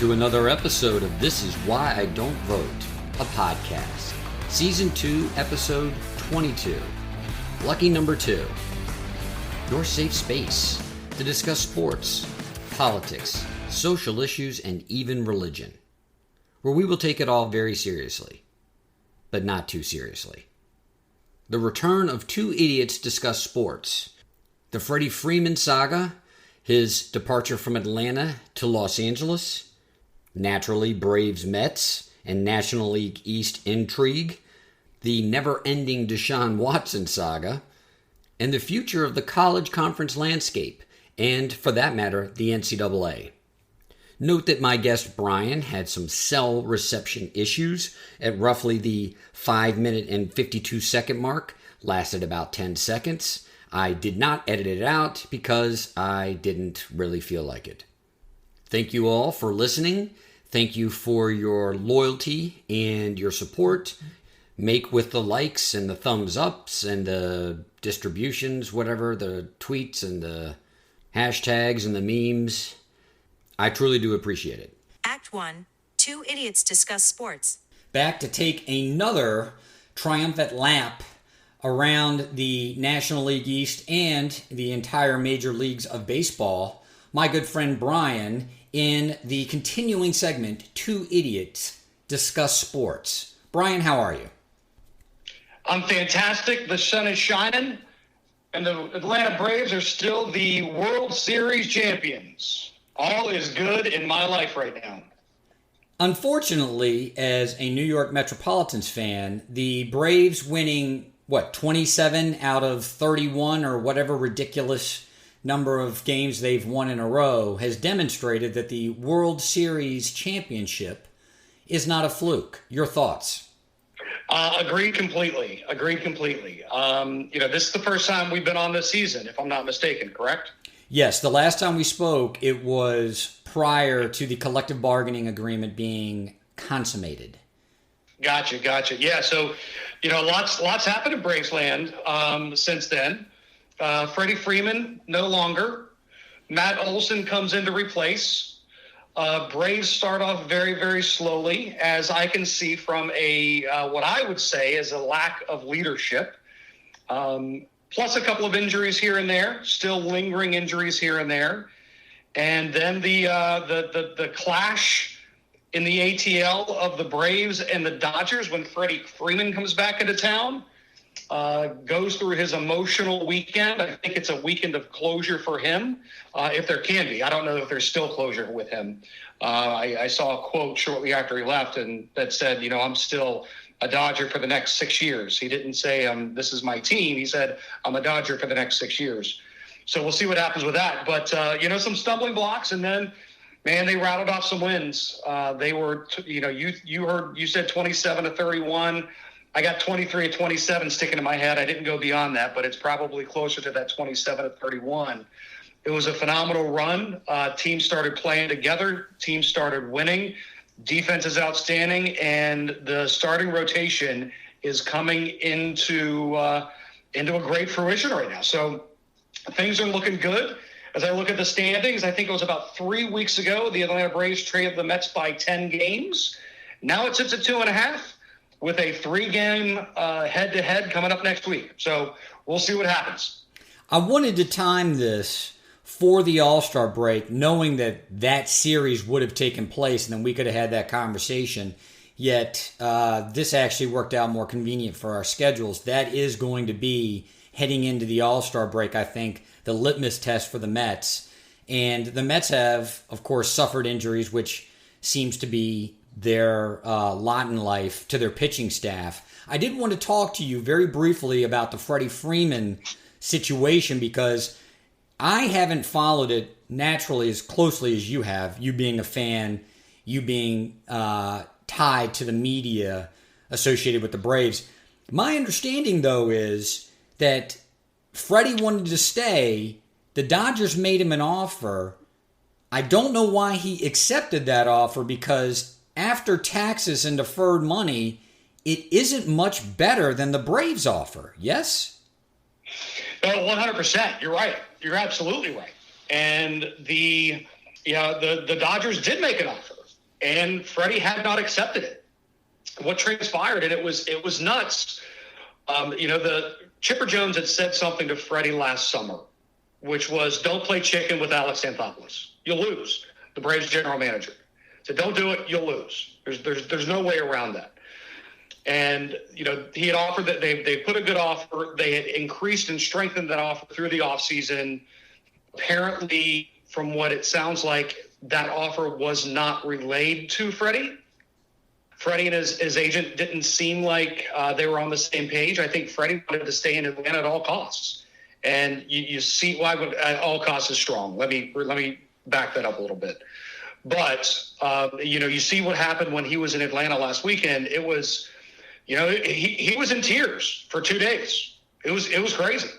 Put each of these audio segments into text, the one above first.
to another episode of This Is Why I Don't Vote, a podcast. Season 2, Episode 22. Lucky number 2. Your safe space to discuss sports, politics, social issues, and even religion. Where we will take it all very seriously, but not too seriously. The return of two idiots discuss sports. The Freddie Freeman saga, his departure from Atlanta to Los Angeles, naturally Braves Mets, and National League East intrigue, the never-ending Deshaun Watson saga, and the future of the college conference landscape, and, for that matter, the NCAA. Note that my guest Brian had some cell reception issues at roughly the 5-minute and 52-second mark, lasted about 10 seconds. I did not edit it out because I didn't really feel like it. Thank you all for listening. Thank you for your loyalty and your support. Make with the likes and the thumbs ups and the distributions, whatever, the tweets and the hashtags and the memes. I truly do appreciate it. Act 1. Two idiots discuss sports. Back to take another triumphant lap around the National League East and the entire major leagues of baseball. My good friend Brian in the continuing segment, Two Idiots Discuss Sports. Brian, how are you? I'm fantastic. The sun is shining, and the Atlanta Braves are still the World Series champions. All is good in my life right now. Unfortunately, as a New York Metropolitans fan, the Braves winning, 27 out of 31 or whatever ridiculous number of games they've won in a row has demonstrated that the World Series championship is not a fluke. Your thoughts? Agreed completely. This is the first time we've been on this season, if I'm not mistaken, correct? Yes, the last time we spoke, it was prior to the collective bargaining agreement being consummated. Gotcha. Yeah, so, lots happened in Braves land since then. Freddie Freeman, no longer. Matt Olson comes in to replace. Braves start off very, very slowly, as I can see from what I would say is a lack of leadership. Plus a couple of injuries here and there, still lingering injuries here and there. And then the clash in the ATL of the Braves and the Dodgers when Freddie Freeman comes back into town, goes through his emotional weekend. I think it's a weekend of closure for him, if there can be. I don't know if there's still closure with him. I saw a quote shortly after he left and that said, I'm still a Dodger for the next 6 years. He didn't say, this is my team. He said, I'm a Dodger for the next 6 years. So we'll see what happens with that. But, some stumbling blocks, and then, man, they rattled off some wins. They were, you said 27-31. I got 23-27 sticking in my head. I didn't go beyond that, but it's probably closer to that 27-31. It was a phenomenal run. Teams started playing together. Teams started winning. Defense is outstanding, and the starting rotation is coming into a great fruition right now. So things are looking good. As I look at the standings, I think it was about 3 weeks ago, the Atlanta Braves traded the Mets by 10 games. Now it sits at 2.5 with a 3-game head-to-head coming up next week. So we'll see what happens. I wanted to time this for the All-Star break, knowing that series would have taken place, and then we could have had that conversation. Yet this actually worked out more convenient for our schedules. That is going to be, heading into the All-Star break, I think, the litmus test for the Mets. And the Mets have, of course, suffered injuries, which seems to be their lot in life, to their pitching staff. I did want to talk to you very briefly about the Freddie Freeman situation, because I haven't followed it naturally as closely as you have, you being a fan, you being tied to the media associated with the Braves. My understanding, though, is that Freddie wanted to stay. The Dodgers made him an offer. I don't know why he accepted that offer, because after taxes and deferred money, it isn't much better than the Braves offer. Yes? 100%. You're right. You're absolutely right. And the Dodgers did make an offer. and Freddie had not accepted it. What transpired, and it was nuts. The Chipper Jones had said something to Freddie last summer, which was, "Don't play chicken with Alex Anthopoulos. You'll lose." The Braves general manager said, "Don't do it. You'll lose. There's no way around that." And he had offered that they put a good offer. They had increased and strengthened that offer through the offseason. Apparently, from what it sounds like, that offer was not relayed to Freddie. Freddie and his agent didn't seem like they were on the same page. I think Freddie wanted to stay in Atlanta at all costs. And you see why at all costs is strong. Let me back that up a little bit. But, you see what happened when he was in Atlanta last weekend. It was, he was in tears for 2 days. It was crazy.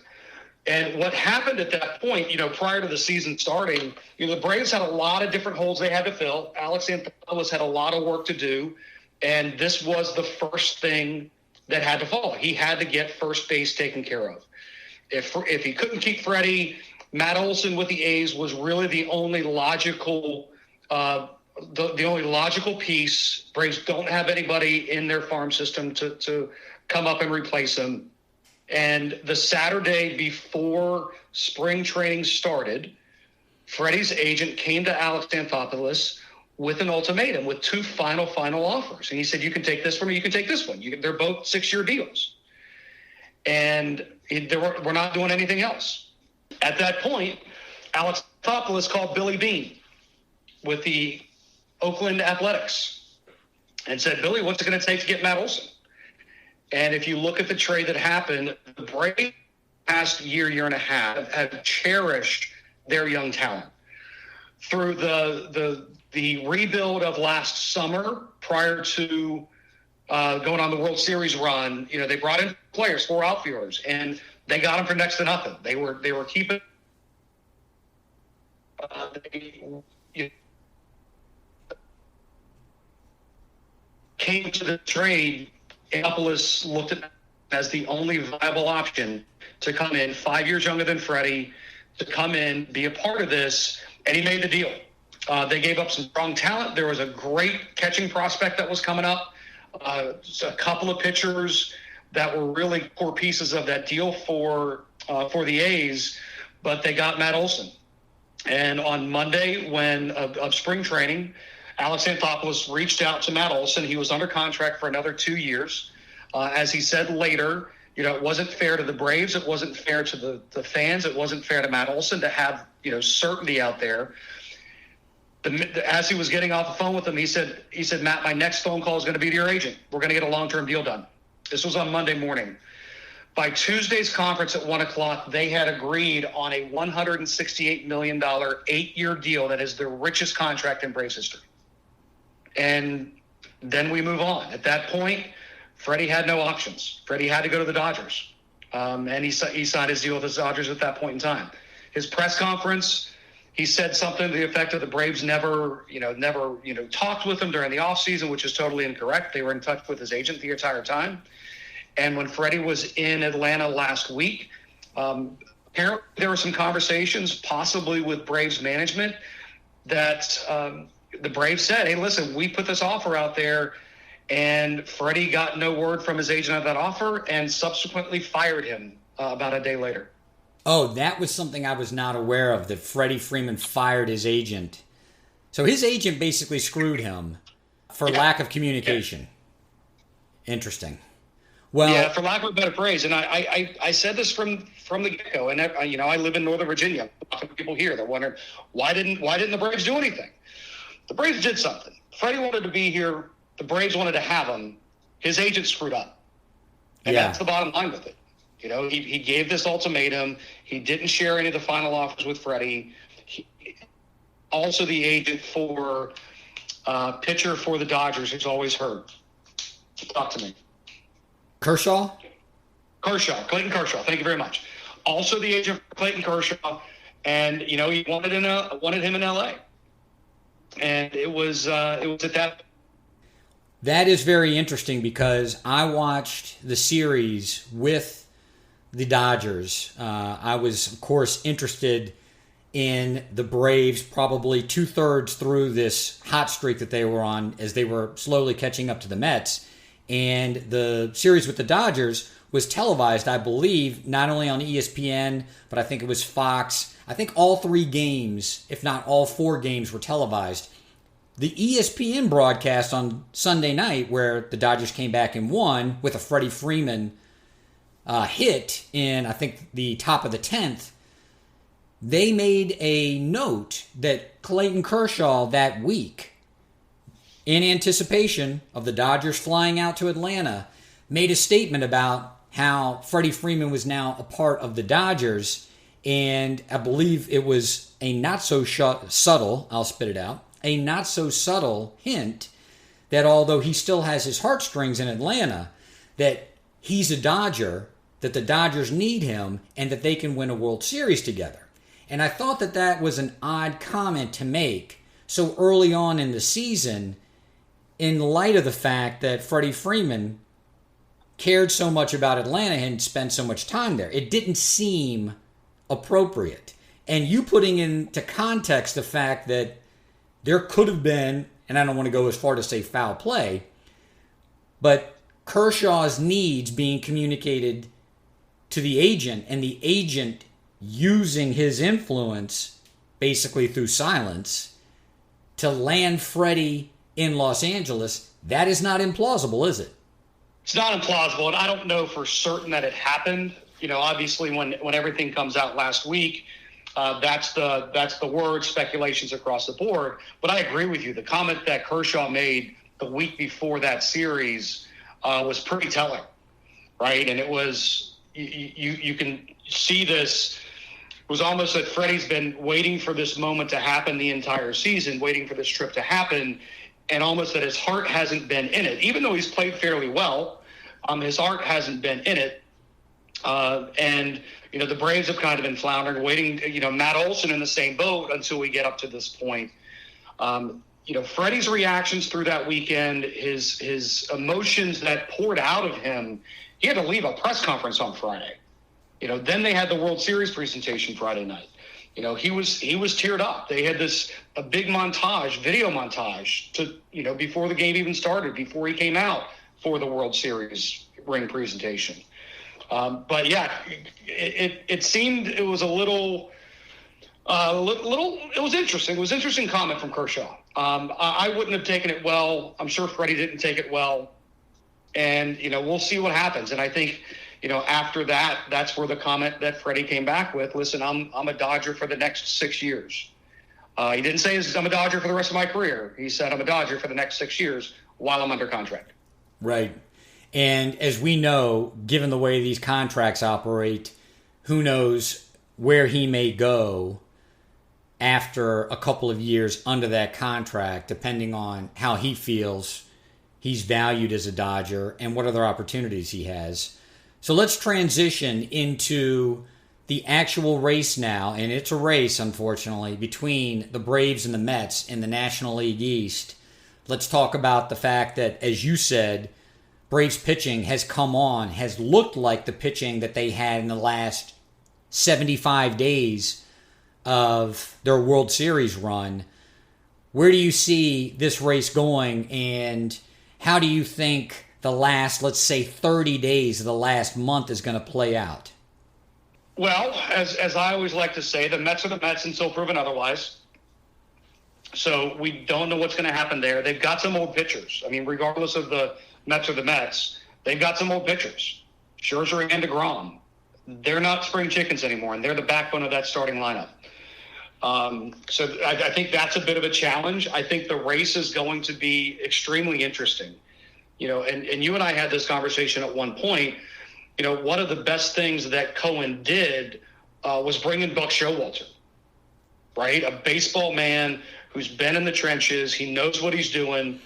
And what happened at that point, prior to the season starting, the Braves had a lot of different holes they had to fill. Alex Anthopoulos had a lot of work to do. And this was the first thing that had to follow. He had to get first base taken care of. If he couldn't keep Freddie, Matt Olson with the A's was really the only logical the only logical piece. Braves don't have anybody in their farm system to come up and replace him. And the Saturday before spring training started, Freddie's agent came to Alex Anthopoulos with an ultimatum, with two final offers. And he said, "You can take this from me, you can take this one. They're both 6-year deals. And we're not doing anything else." At that point, Alex Anthopoulos called Billy Beane with the Oakland Athletics and said, "Billy, what's it going to take to get Matt Olson?" And if you look at the trade that happened, the Braves past year and a half have cherished their young talent. Through the rebuild of last summer, prior to going on the World Series run, they brought in players, 4 outfielders, and they got them for next to nothing. They were keeping. Came to the trade, Anthopoulos looked at as the only viable option to come in, 5 years younger than Freddie, to come in, be a part of this, and he made the deal. They gave up some strong talent. There was a great catching prospect that was coming up, a couple of pitchers that were really core pieces of that deal for the A's, but they got Matt Olson. And on Monday, of spring training, Alex Anthopoulos reached out to Matt Olson. He was under contract for another 2 years. As he said later, it wasn't fair to the Braves. It wasn't fair to the fans. It wasn't fair to Matt Olson to have, certainty out there. As he was getting off the phone with him, he said, "Matt, my next phone call is going to be to your agent. We're going to get a long-term deal done." This was on Monday morning. By Tuesday's conference at 1:00, they had agreed on a $168 million 8-year deal that is the richest contract in Braves history. And then we move on. At that point, Freddie had no options. Freddie had to go to the Dodgers. And he signed his deal with the Dodgers at that point in time. His press conference, he said something to the effect of the Braves never talked with him during the offseason, which is totally incorrect. They were in touch with his agent the entire time. And when Freddie was in Atlanta last week, apparently there were some conversations, possibly with Braves management, that the Braves said, "Hey, listen, we put this offer out there," and Freddie got no word from his agent of that offer and subsequently fired him about a day later. Oh, that was something I was not aware of, that Freddie Freeman fired his agent. So his agent basically screwed him for lack of communication. Yeah. Interesting. Well, yeah, for lack of a better phrase, and I said this from the get-go, and I live in Northern Virginia. A lot of people here that wonder why didn't the Braves do anything? The Braves did something. Freddie wanted to be here. The Braves wanted to have him. His agent screwed up, and that's the bottom line with it. He gave this ultimatum. He didn't share any of the final offers with Freddie. Also, the agent for pitcher for the Dodgers, who's always hurt. Talk to me. Clayton Kershaw. Thank you very much. Also, the agent for Clayton Kershaw, and he wanted him in LA, and it was at that. That is very interesting because I watched the series with the Dodgers. I was, of course, interested in the Braves probably 2/3 through this hot streak that they were on as they were slowly catching up to the Mets. And the series with the Dodgers was televised, I believe, not only on ESPN, but I think it was Fox. I think all 3 games, if not all 4 games, were televised. The ESPN broadcast on Sunday night, where the Dodgers came back and won with a Freddie Freeman hit in, I think, the top of the 10th, they made a note that Clayton Kershaw that week, in anticipation of the Dodgers flying out to Atlanta, made a statement about how Freddie Freeman was now a part of the Dodgers. And I believe it was a not-so-subtle, I'll spit it out, a not-so-subtle hint that although he still has his heartstrings in Atlanta, that he's a Dodger, that the Dodgers need him, and that they can win a World Series together. And I thought that that was an odd comment to make so early on in the season, in light of the fact that Freddie Freeman cared so much about Atlanta and spent so much time there. It didn't seem appropriate. And you putting into context the fact that there could have been, and I don't want to go as far to say foul play, but Kershaw's needs being communicated to the agent, and the agent using his influence, basically through silence, to land Freddie in Los Angeles, that is not implausible, is it? It's not implausible, and I don't know for certain that it happened. You know, obviously, when everything comes out last week, that's the word, speculations across the board. But I agree with you. The comment that Kershaw made the week before that series was pretty telling, right? And it was you can see this. It was almost that Freddie's been waiting for this moment to happen the entire season, waiting for this trip to happen, and almost that his heart hasn't been in it. Even though he's played fairly well, his heart hasn't been in it. And, you know, the Braves have kind of been floundering, waiting, you know, Matt Olson in the same boat until we get up to this point. You know, Freddie's reactions through that weekend, his emotions that poured out of him, he had to leave a press conference on Friday. You know, then they had the World Series presentation Friday night. You know, he was teared up. They had a big montage, video montage to, you know, before the game even started, before he came out for the World Series ring presentation. But yeah, it seemed it was a little, it was interesting. It was an interesting comment from Kershaw. I wouldn't have taken it well. I'm sure Freddie didn't take it well. And, you know, we'll see what happens. And I think, you know, after that, that's where the comment that Freddie came back with, listen, I'm a Dodger for the next 6 years. He didn't say I'm a Dodger for the rest of my career. He said I'm a Dodger for the next 6 years while I'm under contract. Right. And as we know, given the way these contracts operate, who knows where he may go after a couple of years under that contract, depending on how he feels he's valued as a Dodger and what other opportunities he has. So let's transition into the actual race now, and it's a race, unfortunately, between the Braves and the Mets in the National League East. Let's talk about the fact that, as you said, Braves pitching has come on, has looked like the pitching that they had in the last 75 days of their World Series run. Where do you see this race going, and how do you think the last, let's say, 30 days of the last month is going to play out? Well, as I always like to say, the Mets are the Mets until proven otherwise. So we don't know what's going to happen there. They've got some old pitchers. I mean, regardless of the Mets or the Mets, they've got some old pitchers. Scherzer and DeGrom. They're not spring chickens anymore, and they're the backbone of that starting lineup. So I think that's a bit of a challenge. I think the race is going to be extremely interesting. You know, and you and I had this conversation at one point. You know, one of the best things that Cohen did was bring in Buck Showalter, right? A baseball man who's been in the trenches. He knows what he's doing.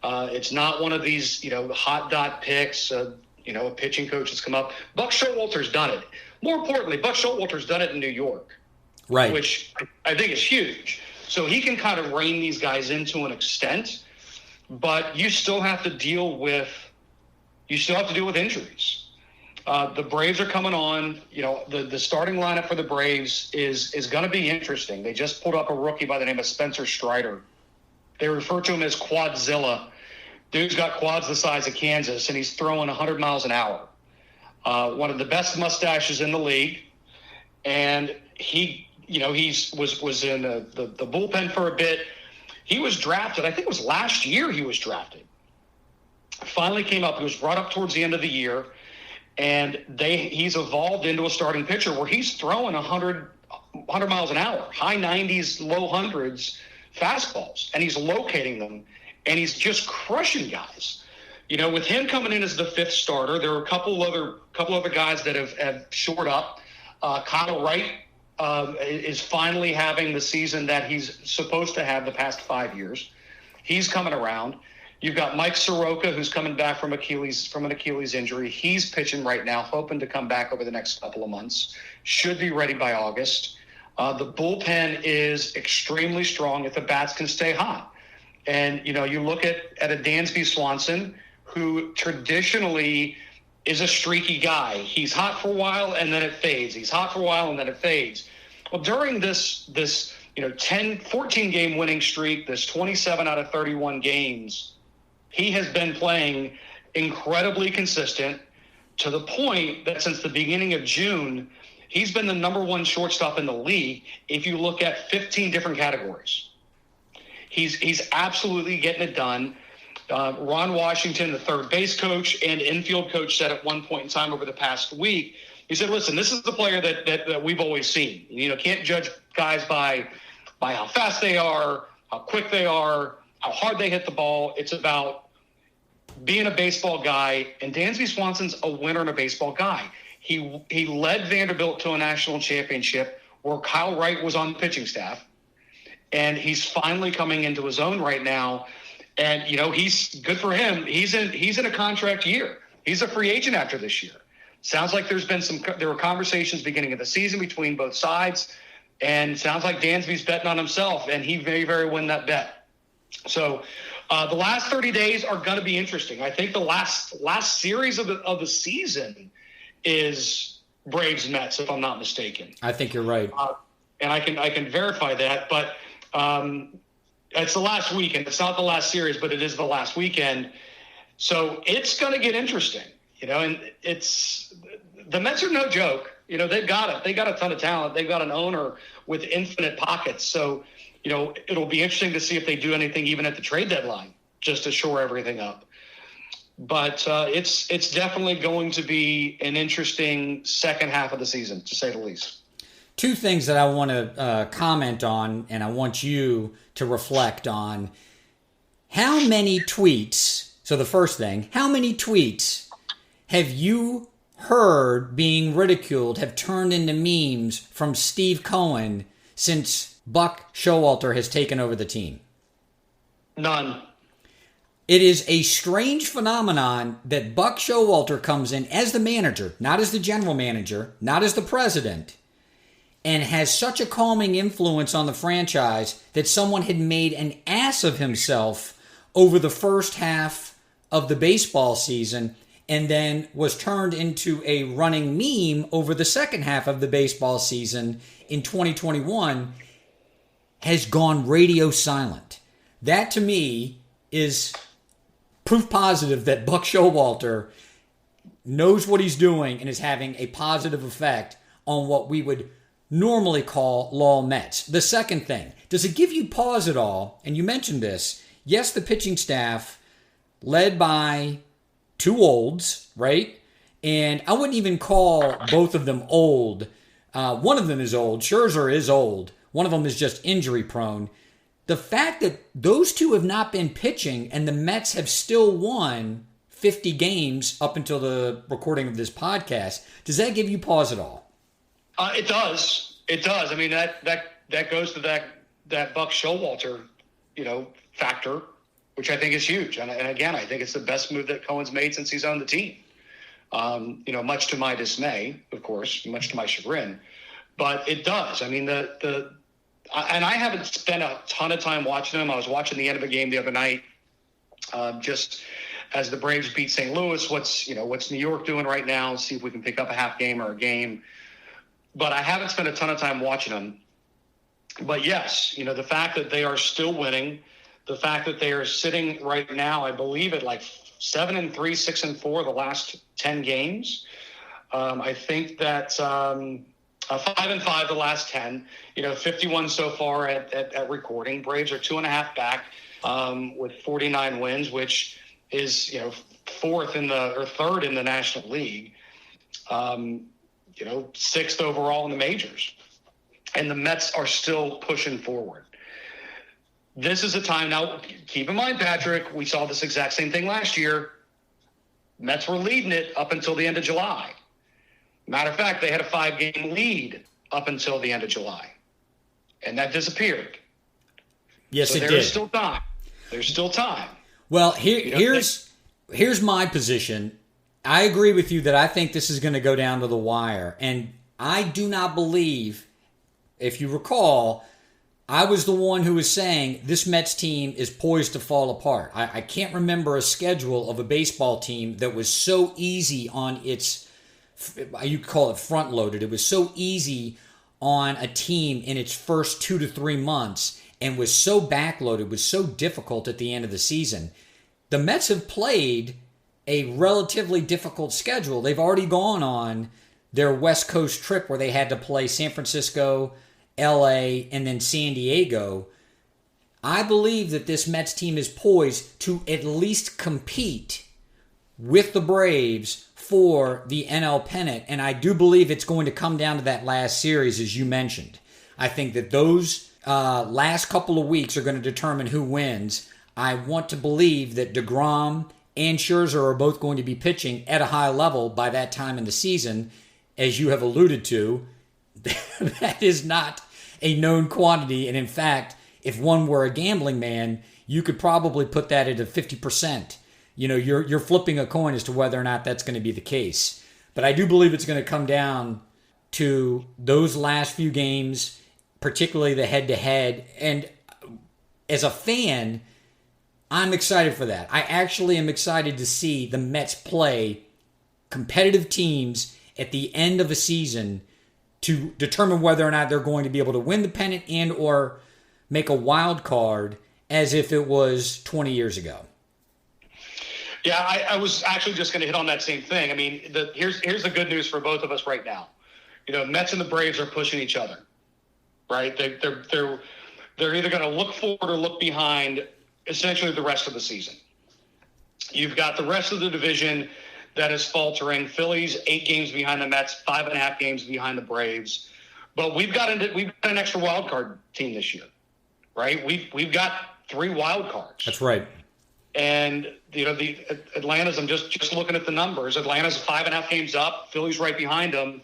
It's not one of these, you know, hot dot picks, you know, a pitching coach that's come up. Buck Showalter's done it. More importantly, Buck Showalter's done it in New York, right? Which I think is huge. So he can kind of rein these guys in to an extent, but you still have to deal with injuries. The Braves are coming on. The starting lineup for the Braves is going to be interesting. They just pulled up a rookie by the name of Spencer Strider. They refer to him as Quadzilla. Dude's got quads the size of Kansas, and he's throwing 100 miles an hour. One of the best mustaches in the league, and he was in the bullpen for a bit. He was drafted. I think it was last year he was drafted. Finally came up. He was brought up towards the end of the year, and he's evolved into a starting pitcher where he's throwing 100 miles an hour, high 90s, low hundreds fastballs, and he's locating them, and he's just crushing guys. With him coming in as the fifth starter, there are a couple other guys that have shored up. Kyle Wright is finally having the season that he's supposed to have the past 5 years. He's coming around. You've got Mike Soroka, who's coming back from an Achilles injury. He's pitching right now, hoping to come back over the next couple of months. Should be ready by August. The bullpen is extremely strong if the bats can stay hot. And, you look at a Dansby Swanson, who traditionally is a streaky guy. He's hot for a while, and then it fades. He's hot for a while, and then it fades. Well, during this 14-game winning streak, this 27 out of 31 games, he has been playing incredibly consistent to the point that since the beginning of June, he's been the number one shortstop in the league if you look at 15 different categories. He's absolutely getting it done. Ron Washington, the third base coach and infield coach, said at one point in time over the past week, he said, listen, this is the player that we've always seen. Can't judge guys by how fast they are, how quick they are, how hard they hit the ball. It's about being a baseball guy, and Dansby Swanson's a winner and a baseball guy. He led Vanderbilt to a national championship where Kyle Wright was on the pitching staff, and he's finally coming into his own right now. And, he's good for him. He's in a contract year. He's a free agent after this year. Sounds like there were conversations beginning of the season between both sides, and sounds like Dansby's betting on himself, and he very, very win that bet. So the last 30 days are going to be interesting. I think the last series of the season is Braves Mets, if I'm not mistaken. I think you're right. And I can verify that, but it's the last weekend. It's not the last series, but it is the last weekend. So it's going to get interesting, and the Mets are no joke. They've got it. They got a ton of talent. They've got an owner with infinite pockets. So, it'll be interesting to see if they do anything even at the trade deadline just to shore everything up. But it's definitely going to be an interesting second half of the season, to say the least. Two things that I want to comment on, and I want you to reflect on. How many tweets, so the first thing, how many tweets have you heard being ridiculed have turned into memes from Steve Cohen since Buck Showalter has taken over the team? None. It is a strange phenomenon that Buck Showalter comes in as the manager, not as the general manager, not as the president, and has such a calming influence on the franchise that someone had made an ass of himself over the first half of the baseball season and then was turned into a running meme over the second half of the baseball season in 2021 has gone radio silent. That to me is proof positive that Buck Showalter knows what he's doing and is having a positive effect on what we would normally call Lowell Mets. The second thing, does it give you pause at all? And you mentioned this. Yes, the pitching staff led by two olds, right? And I wouldn't even call both of them old. One of them is old. Scherzer is old. One of them is just injury prone. The fact that those two have not been pitching and the Mets have still won 50 games up until the recording of this podcast, does that give you pause at all? It does. It does. I mean, that goes to that Buck Showalter, factor, which I think is huge. And again, I think it's the best move that Cohen's made since he's owned the team. Much to my dismay, of course, much to my chagrin, but it does. I mean, and I haven't spent a ton of time watching them. I was watching the end of a game the other night, just as the Braves beat St. Louis. What's New York doing right now? See if we can pick up a half game or a game. But I haven't spent a ton of time watching them. But yes, the fact that they are still winning, the fact that they are sitting right now, I believe, at like 7-3, 6-4 the last 10 games. I think that 5-5 the last 10. 51 so far at recording. Braves are 2.5 back with 49 wins, which is third in the National League. Sixth overall in the majors, and the Mets are still pushing forward. This is a time now. Keep in mind, Patrick, we saw this exact same thing last year. Mets were leading it up until the end of July. Matter of fact, they had a 5-game lead up until the end of July, and that disappeared. Yes, so it did. There's still time. There's still time. Well, here's my position. I agree with you that I think this is going to go down to the wire, and I do not believe, if you recall, I was the one who was saying this Mets team is poised to fall apart. I can't remember a schedule of a baseball team that was so easy on its, you call it front loaded. It was so easy on a team in its first 2 to 3 months and was so backloaded, was so difficult at the end of the season. The Mets have played a relatively difficult schedule. They've already gone on their West Coast trip where they had to play San Francisco, LA, and then San Diego. I believe that this Mets team is poised to at least compete with the Braves for the NL pennant, and I do believe it's going to come down to that last series, as you mentioned. I think that those last couple of weeks are going to determine who wins. I want to believe that DeGrom and Scherzer are both going to be pitching at a high level by that time in the season. As you have alluded to, that is not a known quantity. And in fact, if one were a gambling man, you could probably put that at a 50%. You're flipping a coin as to whether or not that's going to be the case. But I do believe it's going to come down to those last few games, particularly the head-to-head. And as a fan, I'm excited for that. I actually am excited to see the Mets play competitive teams at the end of a season to determine whether or not they're going to be able to win the pennant and or make a wild card as if it was 20 years ago. Yeah, I was actually just going to hit on that same thing. I mean, here's the good news for both of us right now. Mets and the Braves are pushing each other, right? They're either going to look forward or look behind essentially the rest of the season. You've got the rest of the division that is faltering. Phillies 8 games behind the Mets, 5.5 games behind the Braves. But we've got an extra wild card team this year, right? We've got 3 wild cards. That's right. And the Atlanta's. I'm just looking at the numbers. Atlanta's 5.5 games up. Philly's right behind them.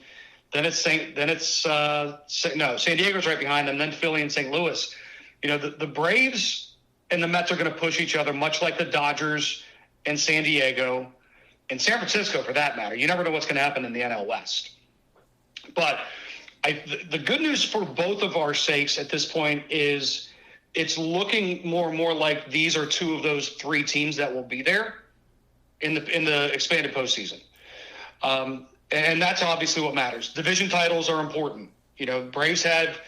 Then San Diego's right behind them. Then Philly and St. Louis. The Braves and the Mets are going to push each other, much like the Dodgers and San Diego and San Francisco, for that matter. You never know what's going to happen in the NL West. But the good news for both of our sakes at this point is it's looking more and more like these are 2 of those 3 teams that will be there in the expanded postseason. And that's obviously what matters. Division titles are important. Braves have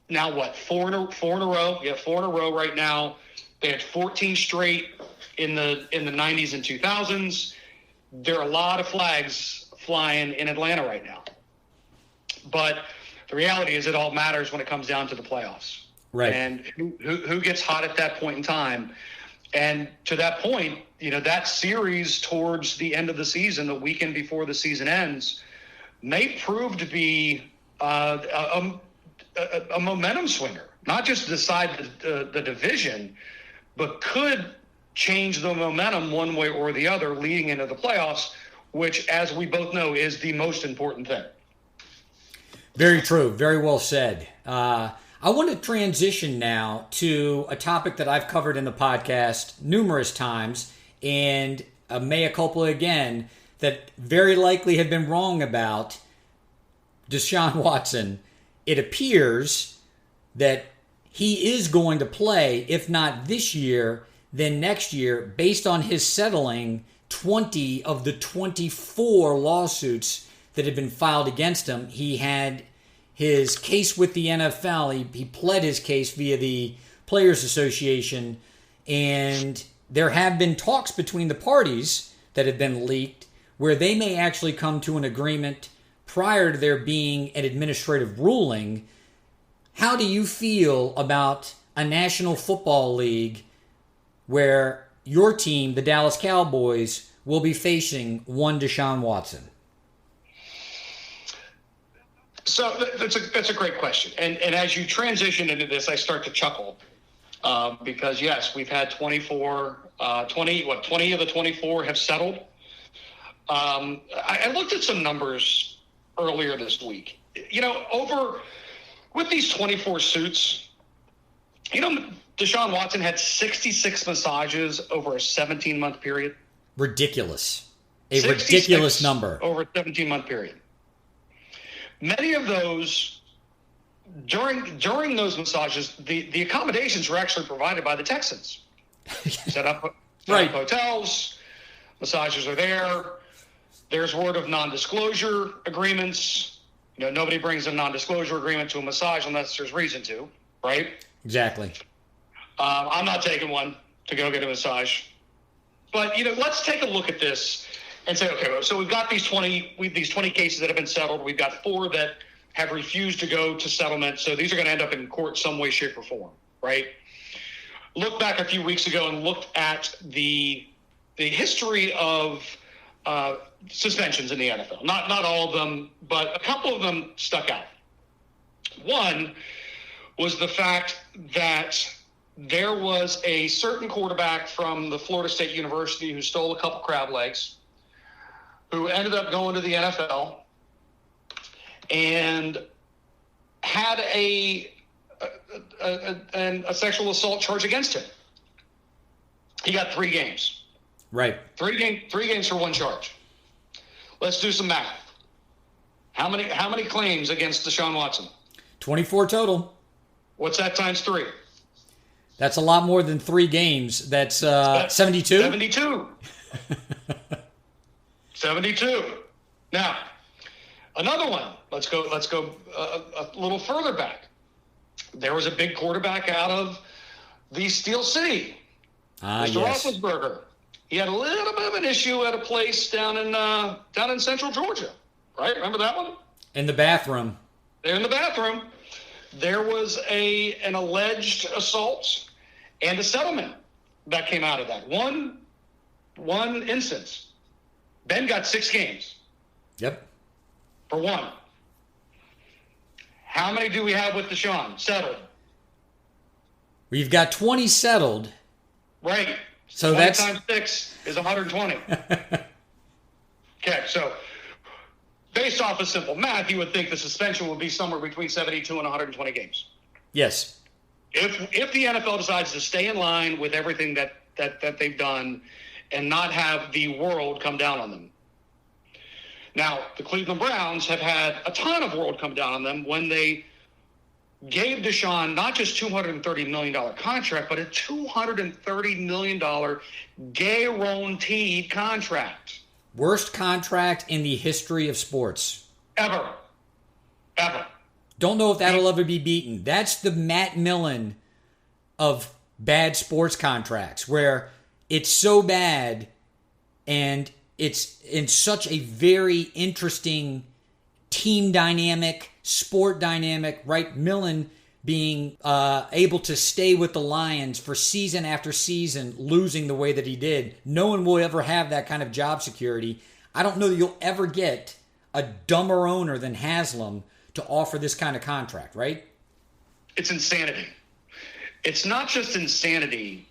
now 4 in a row. Yeah, 4 in a row right now. They had 14 straight in the 90s and 2000s. There are a lot of flags flying in Atlanta right now. But the reality is it all matters when it comes down to the playoffs. Right. And who gets hot at that point in time. And to that point, that series towards the end of the season, the weekend before the season ends, may prove to be a momentum swinger, not just decide the division, but could change the momentum one way or the other leading into the playoffs, which, as we both know, is the most important thing. Very true. Very well said. I want to transition now to a topic that I've covered in the podcast numerous times, and a mea culpa again, that very likely have been wrong about Deshaun Watson. It appears that he is going to play, if not this year, then next year, based on his settling 20 of the 24 lawsuits that had been filed against him, he had his case with the NFL. He pled his case via the Players Association, and there have been talks between the parties that have been leaked where they may actually come to an agreement prior to there being an administrative ruling. How do you feel about a National Football League where your team, the Dallas Cowboys, will be facing one Deshaun Watson? So that's a great question. And as you transition into this, I start to chuckle because, yes, we've had 20 of the 24 have settled. I looked at some numbers earlier this week. With these 24 suits, Deshaun Watson had 66 massages over a 17-month period. Ridiculous. A ridiculous number. Over a 17-month period. Many of those, during those massages, the accommodations were actually provided by the Texans. Set up hotels, massages are there. There's word of non-disclosure agreements. Nobody brings a non-disclosure agreement to a massage unless there's reason to, right? Exactly. I'm not taking one to go get a massage. But, let's take a look at this and say, okay, so we've got these 20 cases that have been settled. We've got 4 that have refused to go to settlement. So these are going to end up in court some way, shape, or form, right? Look back a few weeks ago and looked at the history of suspensions in the NFL. Not all of them, but a couple of them stuck out. One was the fact that there was a certain quarterback from the Florida State University who stole a couple crab legs, who ended up going to the NFL and had a sexual assault charge against him. He got 3 games. Right. 3 games for 1 charge. Let's do some math. How many claims against Deshaun Watson? 24 total. What's that times 3? That's a lot more than 3 games. That's 72? 72. 72. Now, another one. Let's go a little further back. There was a big quarterback out of the Steel City, Mr. Yes. Roethlisberger. He had a little bit of an issue at a place down in Central Georgia, right? Remember that one? In the bathroom. There in the bathroom. There was an alleged assault and a settlement that came out of that. One instance. Ben got 6 games. Yep. For 1. How many do we have with Deshaun settled? We've got 20 settled. Right. So 20 that's times 6 is 120. Okay, so based off of simple math, you would think the suspension would be somewhere between 72 and 120 games. Yes. If the NFL decides to stay in line with everything that they've done and not have the world come down on them. Now, the Cleveland Browns have had a ton of world come down on them when they gave Deshaun not just $230 million contract, but a $230 million guaranteed contract. Worst contract in the history of sports. Ever. Don't know if that'll ever be beaten. That's the Matt Millen of bad sports contracts, where it's so bad and it's in such a very interesting team dynamic, sport dynamic, right? Millen being able to stay with the Lions for season after season, losing the way that he did. No one will ever have that kind of job security. I don't know that you'll ever get a dumber owner than Haslam to offer this kind of contract, right? It's insanity. It's not just insanity.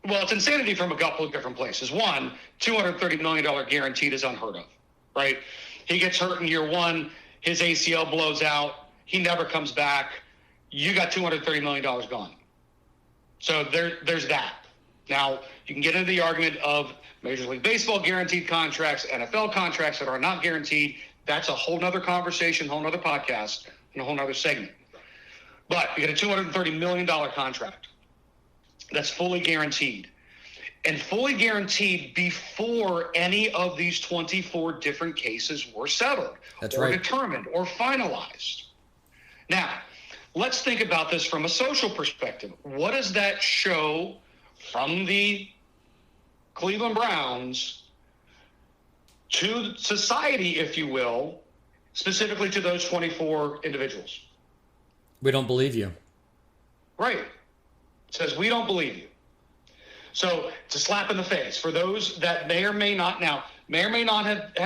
Well, it's insanity from a couple of different places. One, $230 million guaranteed is unheard of, right? He gets hurt in year 1. His ACL blows out. He never comes back. You got $230 million gone. So there's that. Now, you can get into the argument of Major League Baseball guaranteed contracts, NFL contracts that are not guaranteed. That's a whole nother conversation, whole nother podcast, and a whole nother segment. But you get a $230 million contract. That's fully guaranteed. And fully guaranteed before any of these 24 different cases were settled determined or finalized. Now, let's think about this from a social perspective. What does that show from the Cleveland Browns to society, if you will, specifically to those 24 individuals? We don't believe you. Right. It says, we don't believe you. So it's a slap in the face for those that may or may not have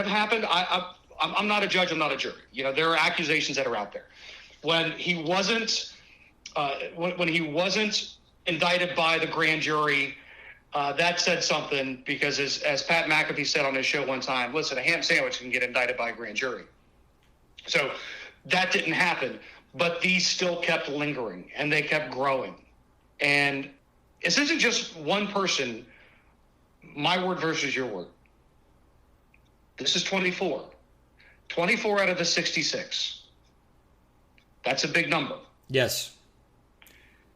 happened. I'm not a judge. I'm not a jury. There are accusations that are out there. When he wasn't indicted by the grand jury, that said something, because as Pat McAfee said on his show one time, listen, a ham sandwich can get indicted by a grand jury. So that didn't happen, but these still kept lingering and they kept growing. And this isn't just one person, my word versus your word. This is 24. 24 out of the 66. That's a big number. Yes.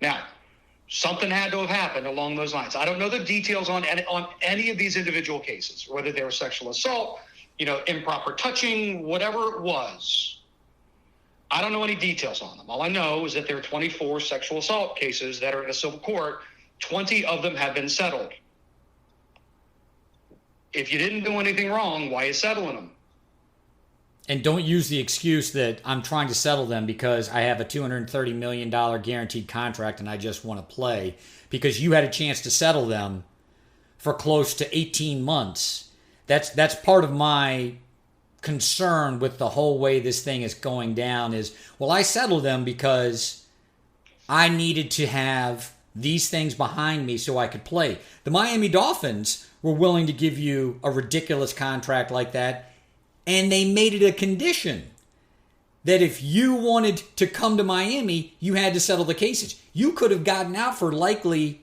Now, something had to have happened along those lines. I don't know the details on any of these individual cases, whether they were sexual assault, improper touching, whatever it was. I don't know any details on them. All I know is that there are 24 sexual assault cases that are in a civil court. 20 of them have been settled. If you didn't do anything wrong, why are you settling them? And don't use the excuse that I'm trying to settle them because I have a $230 million guaranteed contract and I just want to play, because you had a chance to settle them for close to 18 months. That's part of my concern with the whole way this thing is going down is, well, I settled them because I needed to have these things behind me so I could play. The Miami Dolphins were willing to give you a ridiculous contract like that, and they made it a condition that if you wanted to come to Miami, you had to settle the cases. You could have gotten out for likely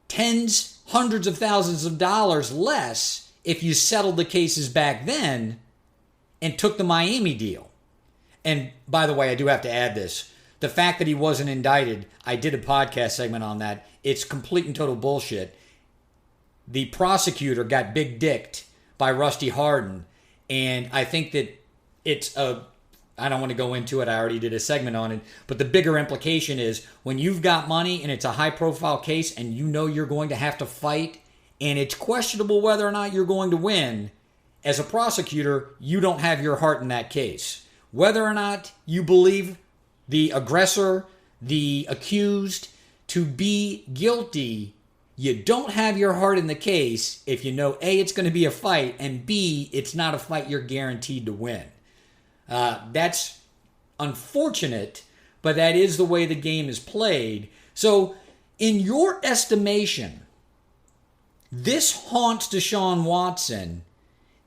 tens, hundreds of thousands of dollars less if you settled the cases back then and took the Miami deal. And by the way, I do have to add this. The fact that he wasn't indicted, I did a podcast segment on that. It's complete and total bullshit. The prosecutor got big dicked by Rusty Hardin, and I think that I don't want to go into it. I already did a segment on it. But the bigger implication is when you've got money and it's a high-profile case and you know you're going to have to fight and it's questionable whether or not you're going to win, as a prosecutor, you don't have your heart in that case. Whether or not you believe the aggressor, the accused, to be guilty, you don't have your heart in the case if you know, A, it's going to be a fight, and B, it's not a fight you're guaranteed to win. That's unfortunate, but that is the way the game is played. So, in your estimation, this haunts Deshaun Watson.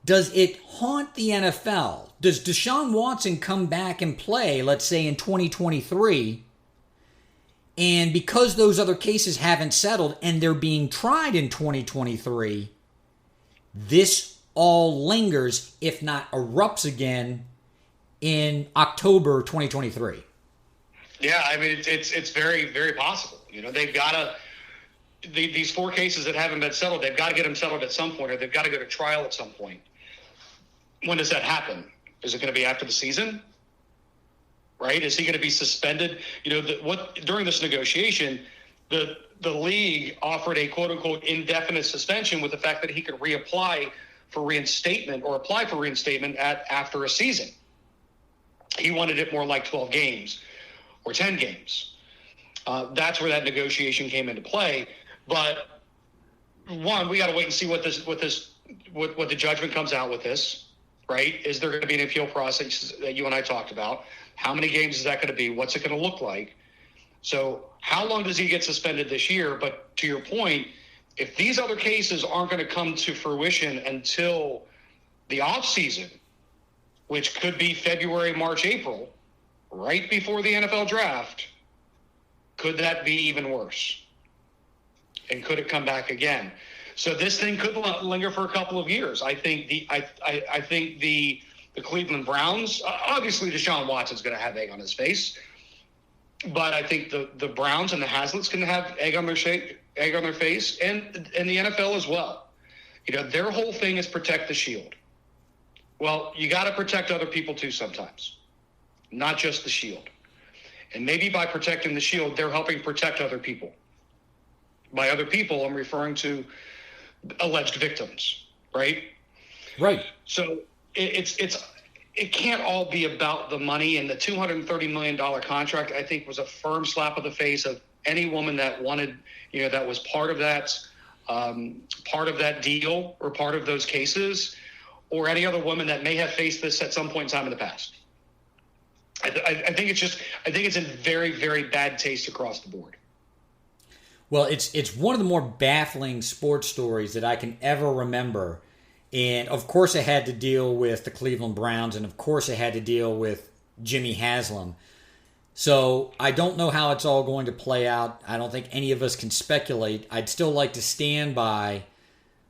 Does it haunt the NFL? Does Deshaun Watson come back and play, let's say, in 2023, and because those other cases haven't settled and they're being tried in 2023, this all lingers, if not erupts again, in October 2023? Yeah, I mean, it's very, very possible. They've got to, these 4 cases that haven't been settled, they've got to get them settled at some point, or they've got to go to trial at some point. When does that happen? Is it going to be after the season? Right? Is he going to be suspended? During this negotiation, the league offered a quote unquote indefinite suspension with the fact that he could reapply for reinstatement or apply for reinstatement after a season. He wanted it more like 12 games or 10 games. That's where that negotiation came into play. But one, we got to wait and see what the judgment comes out with this. Right? Is there going to be an appeal process that you and I talked about? How many games is that going to be? What's it going to look like? So how long does he get suspended this year? But to your point, if these other cases aren't going to come to fruition until the offseason, which could be February, March, April, right before the NFL draft, could that be even worse? And could it come back again? So this thing could linger for a couple of years. I think the Cleveland Browns, obviously Deshaun Watson's going to have egg on his face, but I think the Browns and the Haslets can have egg on their egg on their face, and the NFL as well. Their whole thing is protect the shield. Well, you got to protect other people too sometimes, not just the shield. And maybe by protecting the shield, they're helping protect other people. By other people, I'm referring to alleged victims, right? Right. So it can't all be about the money, and the $230 million contract, I think, was a firm slap of the face of any woman that wanted, that was part of that deal or part of those cases, or any other woman that may have faced this at some point in time in the past. I think it's in very, very bad taste across the board. Well, it's one of the more baffling sports stories that I can ever remember. And, of course, it had to deal with the Cleveland Browns, and, of course, it had to deal with Jimmy Haslam. So I don't know how it's all going to play out. I don't think any of us can speculate. I'd still like to stand by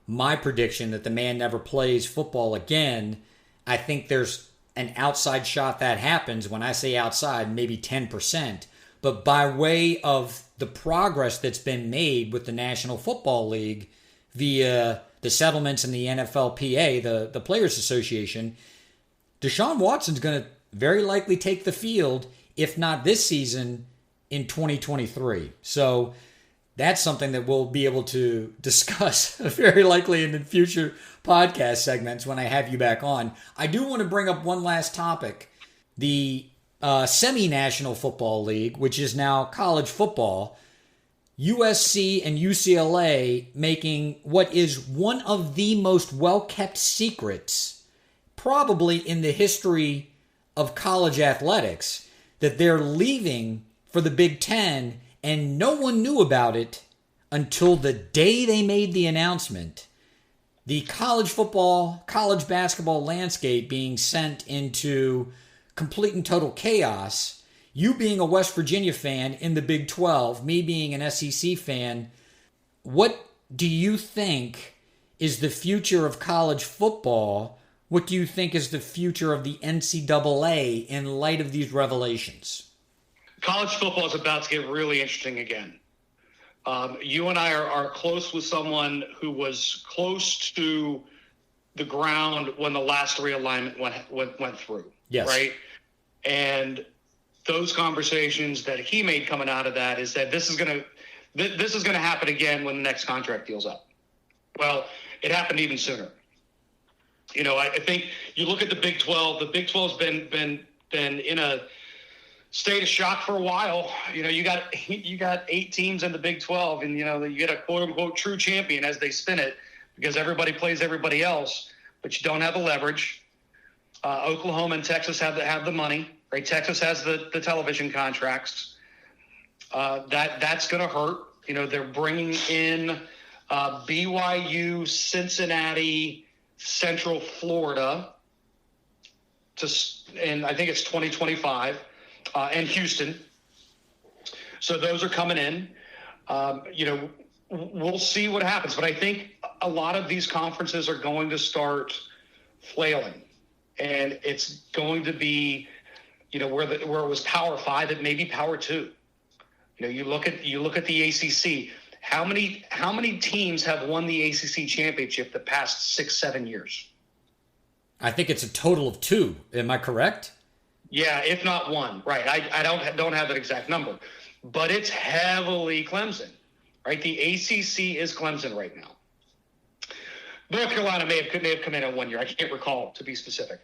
my prediction that the man never plays football again. I think there's an outside shot that happens. When I say outside, maybe 10%. But by way of the progress that's been made with the National Football League via the settlements in the NFLPA, the Players Association, Deshaun Watson's going to very likely take the field, if not this season, in 2023. So that's something that we'll be able to discuss very likely in the future podcast segments when I have you back on. I do want to bring up one last topic. The semi-national football league, which is now college football, USC and UCLA making what is one of the most well-kept secrets probably in the history of college athletics, that they're leaving for the Big Ten, and no one knew about it until the day they made the announcement. The college football, college basketball landscape being sent into complete and total chaos. You being a West Virginia fan in the Big 12, me being an SEC fan, what do you think is the future of college football? What do you think is the future of the NCAA in light of these revelations? College football is about to get really interesting again. You and I are close with someone who was close to the ground when the last realignment went through. Yes. Right? And those conversations that he made coming out of that is that this is going to happen again when the next contract deal's up. Well, it happened even sooner. I think you look at the Big 12. The Big 12's been in a state of shock for a while. You got 8 teams in the Big 12, and you get a quote unquote true champion as they spin it, because everybody plays everybody else, but you don't have the leverage. Oklahoma and Texas have the money, right? Texas has the television contracts. That's going to hurt. They're bringing in BYU, Cincinnati, Central Florida and I think it's 2025, and Houston. So those are coming in. We'll see what happens, but I think a lot of these conferences are going to start flailing, and it's going to be, where it was Power 5, it may be Power 2. You look at the ACC. How many teams have won the ACC championship the past 6-7 years? I think it's a total of 2. Am I correct? Yeah, if not 1. Right. I don't have that exact number, but it's heavily Clemson. Right. The ACC is Clemson right now. North Carolina may have come in on 1 year. I can't recall, to be specific,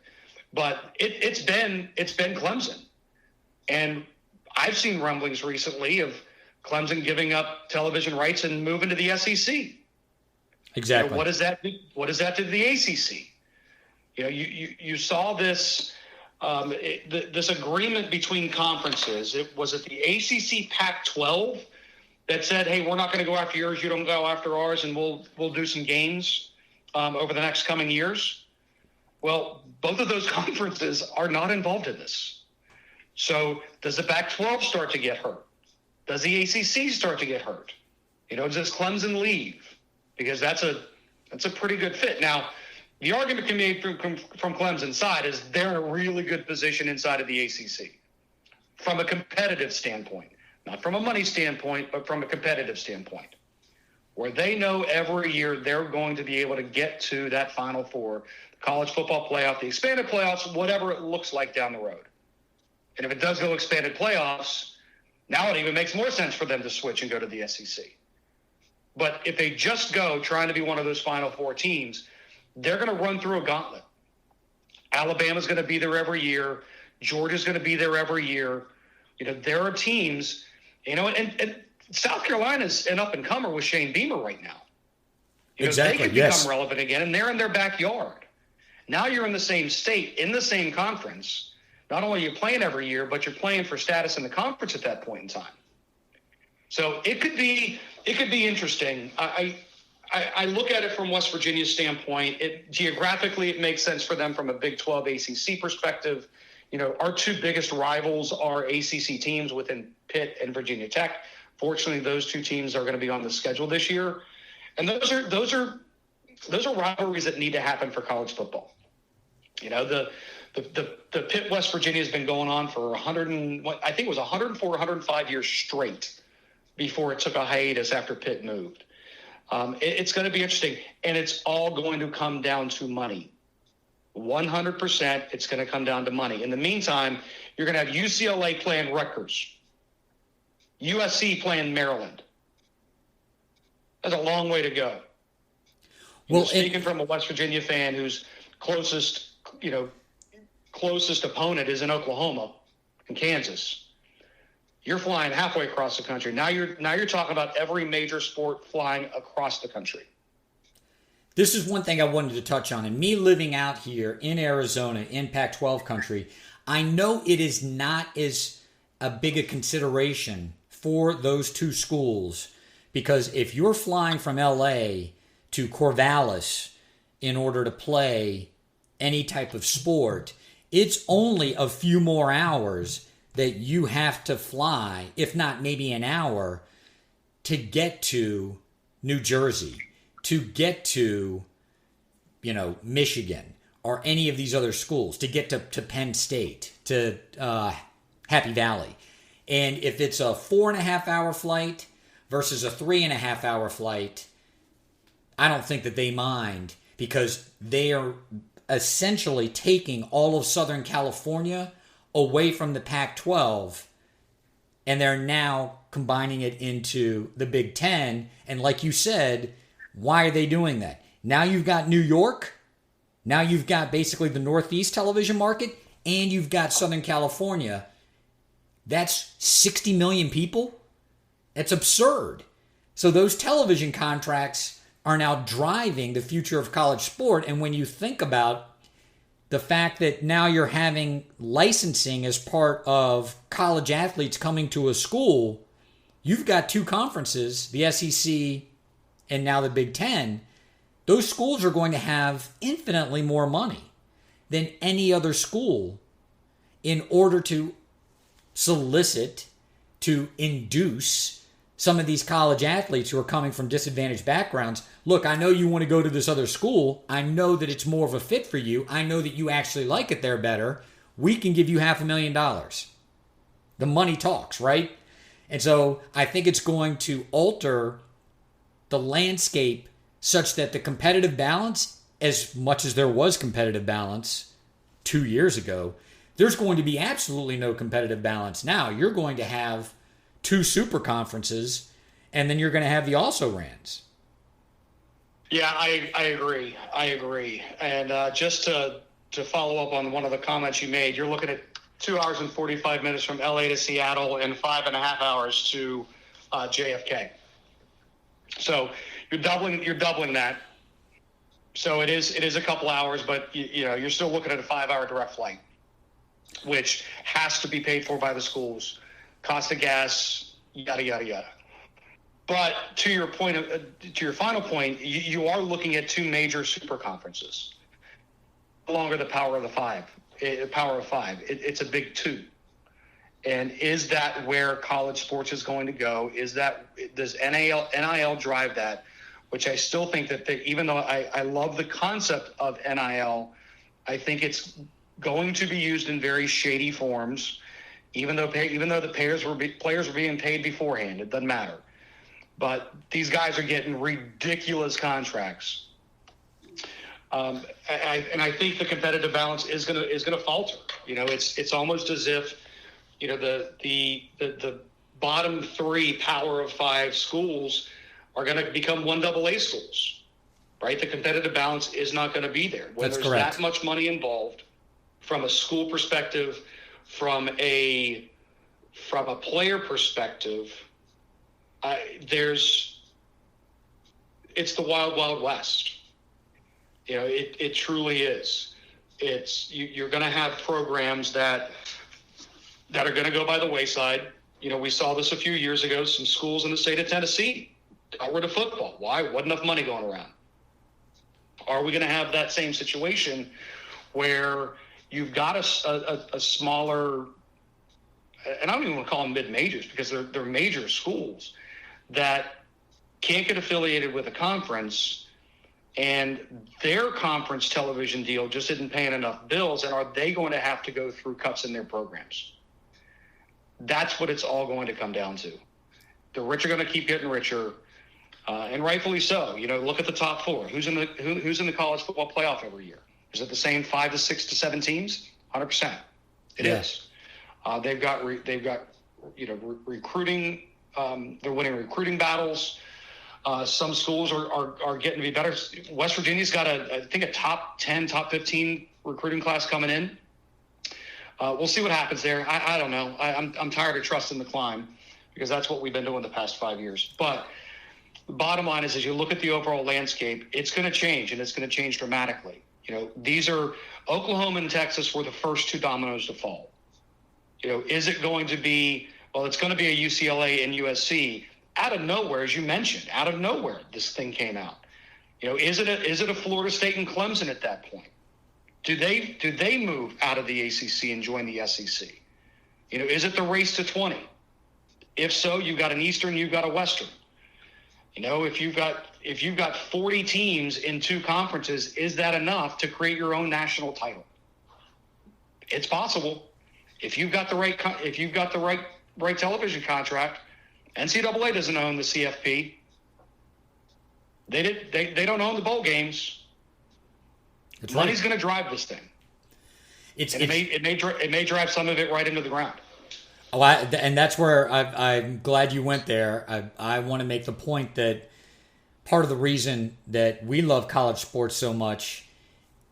but it's been Clemson, and I've seen rumblings recently of Clemson giving up television rights and moving to the SEC. Exactly. What does that do? What does that do to the ACC? You saw this this agreement between conferences. Was it the ACC Pac-12 that said, "Hey, we're not going to go after yours. You don't go after ours, and we'll do some games over the next coming years"? Well, both of those conferences are not involved in this. So does the Pac-12 start to get hurt? Does the ACC start to get hurt? Does Clemson leave? Because that's a pretty good fit. Now, the argument can be made from Clemson's side is they're in a really good position inside of the ACC from a competitive standpoint, not from a money standpoint, but from a competitive standpoint. where they know every year they're going to be able to get to that Final Four, the college football playoff, the expanded playoffs, whatever it looks like down the road. And if it does go expanded playoffs, now it even makes more sense for them to switch and go to the SEC. But if they just go trying to be one of those Final Four teams, they're going to run through a gauntlet. Alabama's going to be there every year. Georgia's going to be there every year. There are teams, and South Carolina's an up-and-comer with Shane Beamer right now. Exactly, they could become relevant again, and they're in their backyard. Now you're in the same state, in the same conference. Not only are you playing every year, but you're playing for status in the conference at that point in time. So it could be interesting. I look at it from West Virginia's standpoint. Geographically, it makes sense for them from a Big 12 ACC perspective. Our two biggest rivals are ACC teams within Pitt and Virginia Tech. Fortunately, those two teams are going to be on the schedule this year, and those are rivalries that need to happen for college football. The Pitt West Virginia has been going on for 104, 105 years straight before it took a hiatus after Pitt moved. It's going to be interesting, and it's all going to come down to money. 100%, it's going to come down to money. In the meantime, you're going to have UCLA playing Rutgers, USC playing Maryland. That's a long way to go. Well, speaking from a West Virginia fan whose closest opponent is in Oklahoma and Kansas. You're flying halfway across the country. Now you're talking about every major sport flying across the country. This is one thing I wanted to touch on. And me living out here in Arizona, in Pac-12 country, I know it is not as a big a consideration for those two schools, because if you're flying from LA to Corvallis in order to play any type of sport, it's only a few more hours that you have to fly, if not maybe an hour, to get to New Jersey, to get to, Michigan or any of these other schools, to get to Penn State, to Happy Valley. And if it's a 4.5-hour flight versus a 3.5-hour flight, I don't think that they mind, because they are essentially taking all of Southern California away from the Pac-12, and they're now combining it into the Big Ten. And like you said, why are they doing that? Now you've got New York, now you've got basically the Northeast television market, and you've got Southern California. That's 60 million people. That's absurd. So those television contracts are now driving the future of college sport. And when you think about the fact that now you're having licensing as part of college athletes coming to a school, you've got two conferences, the SEC and now the Big Ten. Those schools are going to have infinitely more money than any other school in order to solicit, to induce some of these college athletes who are coming from disadvantaged backgrounds. Look, I know you want to go to this other school. I know that it's more of a fit for you. I know that you actually like it there better. We can give you $500,000. The money talks, right? And so I think it's going to alter the landscape such that the competitive balance, as much as there was competitive balance 2 years ago, there's going to be absolutely no competitive balance now. You're going to have two super conferences, and then you're going to have the also-rans. Yeah, I agree. And just to follow up on one of the comments you made, you're looking at 2 hours and 45 minutes from LA to Seattle and 5.5 hours to JFK. So you're doubling that. So it is a couple hours, but you're still looking at a 5-hour direct flight, which has to be paid for by the schools. Cost of gas, yada yada yada. But to your point, to your final point, you are looking at two major super conferences. No longer the power of the five. It's a big two. And is that where college sports is going to go? Does NIL drive that? Which I still think that even though I love the concept of NIL, I think it's going to be used in very shady forms. Even though the players were being paid beforehand, it doesn't matter. but these guys are getting ridiculous contracts. I think the competitive balance is gonna falter. It's almost as if the bottom three Power of Five schools are going to become 1AA schools, right? The competitive balance is not going to be there. When That's there's correct. that much money involved, from a school perspective, from a player perspective, it's the wild, wild west. It truly is. You're going to have programs that are going to go by the wayside. We saw this a few years ago. Some schools in the state of Tennessee got rid of football. Why? Wasn't enough money going around. Are we going to have that same situation where you've got a smaller, and I don't even want to call them mid-majors because they're major schools that can't get affiliated with a conference, and their conference television deal just isn't paying enough bills, and are they going to have to go through cuts in their programs? That's what it's all going to come down to. The rich are going to keep getting richer, and rightfully so. Look at the top four. Who's in the college football playoff every year? Is it the same 5 to 6 to 7 teams? 100%. It is. They've got recruiting. They're winning recruiting battles. Some schools are getting to be better. West Virginia's got I think a top 10, top 15 recruiting class coming in. We'll see what happens there. I don't know. I'm tired of trusting the climb because that's what we've been doing the past 5 years. But the bottom line is, as you look at the overall landscape, it's going to change, and it's going to change dramatically. These are Oklahoma and Texas were the first two dominoes to fall. Is it going to be? Well, it's going to be a UCLA and USC out of nowhere, as you mentioned. Out of nowhere, this thing came out. Is it a Florida State and Clemson at that point? Do they move out of the ACC and join the SEC? Is it the race to 20? If so, you've got an Eastern, you've got a Western. If you've got 40 teams in two conferences, is that enough to create your own national title? It's possible. If you've got the right television contract. NCAA doesn't own the CFP. They don't own the bowl games. That's Money's right. going to drive this thing. It may drive some of it right into the ground. Oh, and that's where I'm glad you went there. I want to make the point that part of the reason that we love college sports so much,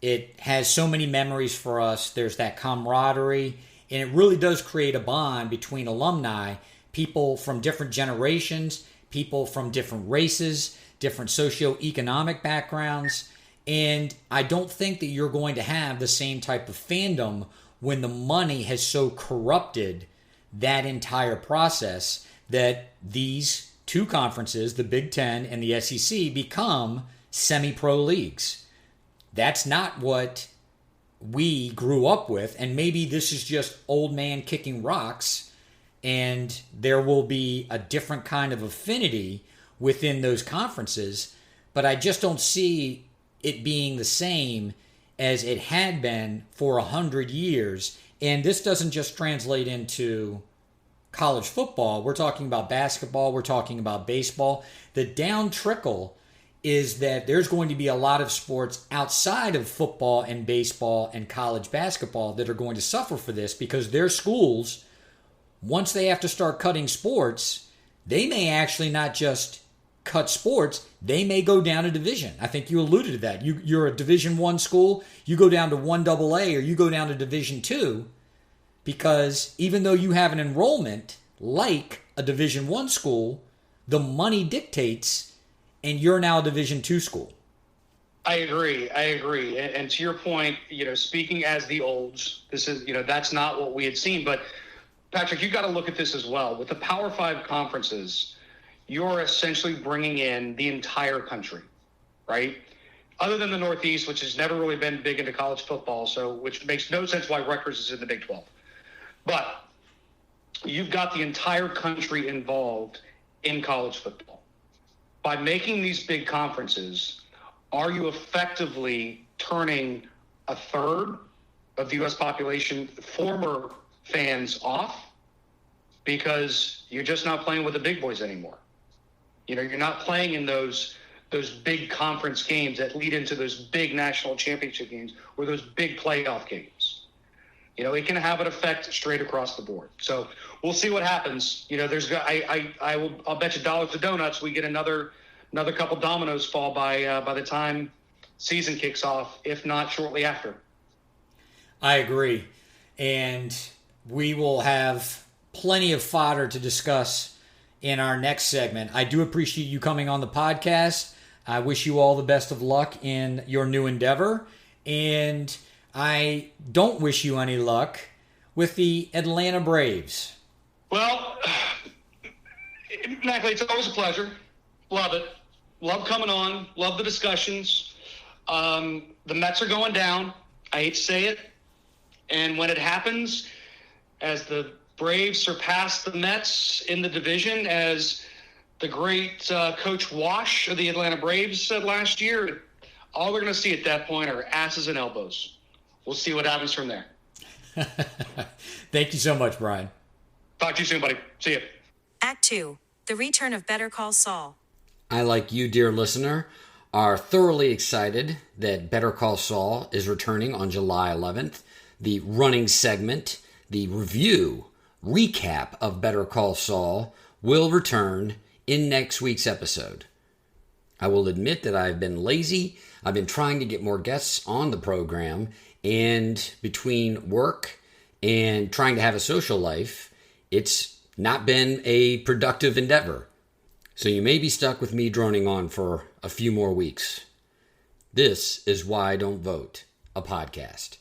it has so many memories for us. There's that camaraderie, and it really does create a bond between alumni, people from different generations, people from different races, different socioeconomic backgrounds. And I don't think that you're going to have the same type of fandom when the money has so corrupted that entire process that these two conferences, the Big Ten and the SEC, become semi-pro leagues. That's not what we grew up with, and maybe this is just old man kicking rocks, and there will be a different kind of affinity within those conferences, but I just don't see it being the same as it had been for 100 years. And this doesn't just translate into college football. We're talking about basketball. We're talking about baseball. The down trickle is that there's going to be a lot of sports outside of football and baseball and college basketball that are going to suffer for this because their schools, once they have to start cutting sports, they may actually not just cut sports, they may go down a division. I think you alluded to that. You're a Division I school, you go down to 1AA or you go down to Division II because even though you have an enrollment like a Division I school, the money dictates and you're now a Division II school. I agree. And to your point, speaking as the olds, this is, that's not what we had seen. But Patrick, you got to look at this as well. With the Power 5 conferences, you're essentially bringing in the entire country, right? Other than the Northeast, which has never really been big into college football, which makes no sense why Rutgers is in the Big 12. But you've got the entire country involved in college football. By making these big conferences, are you effectively turning a third of the U.S. population, former fans, off? Because you're just not playing with the big boys anymore. You know, you're not playing in those big conference games that lead into those big national championship games or those big playoff games. You know, it can have an effect straight across the board. So we'll see what happens. You know, I'll bet you dollars to donuts we get another couple dominoes fall by the time season kicks off, if not shortly after. I agree. And we will have plenty of fodder to discuss in our next segment. I do appreciate you coming on the podcast. I wish you all the best of luck in your new endeavor. And I don't wish you any luck with the Atlanta Braves. Well, Mackley, it's always a pleasure. Love it. Love coming on. Love the discussions. The Mets are going down. I hate to say it. And when it happens, as the Braves surpass the Mets in the division, as the great Coach Wash of the Atlanta Braves said last year, all we're going to see at that point are asses and elbows. We'll see what happens from there. Thank you so much, Brian. Talk to you soon, buddy. See you. Act 2. The return of Better Call Saul. I, like you, dear listener, are thoroughly excited that Better Call Saul is returning on July 11th. The running segment, the review, recap of Better Call Saul will return in next week's episode. I will admit that I've been lazy. I've been trying to get more guests on the program, and between work and trying to have a social life, it's not been a productive endeavor. So you may be stuck with me droning on for a few more weeks. This is Why I Don't Vote, a podcast.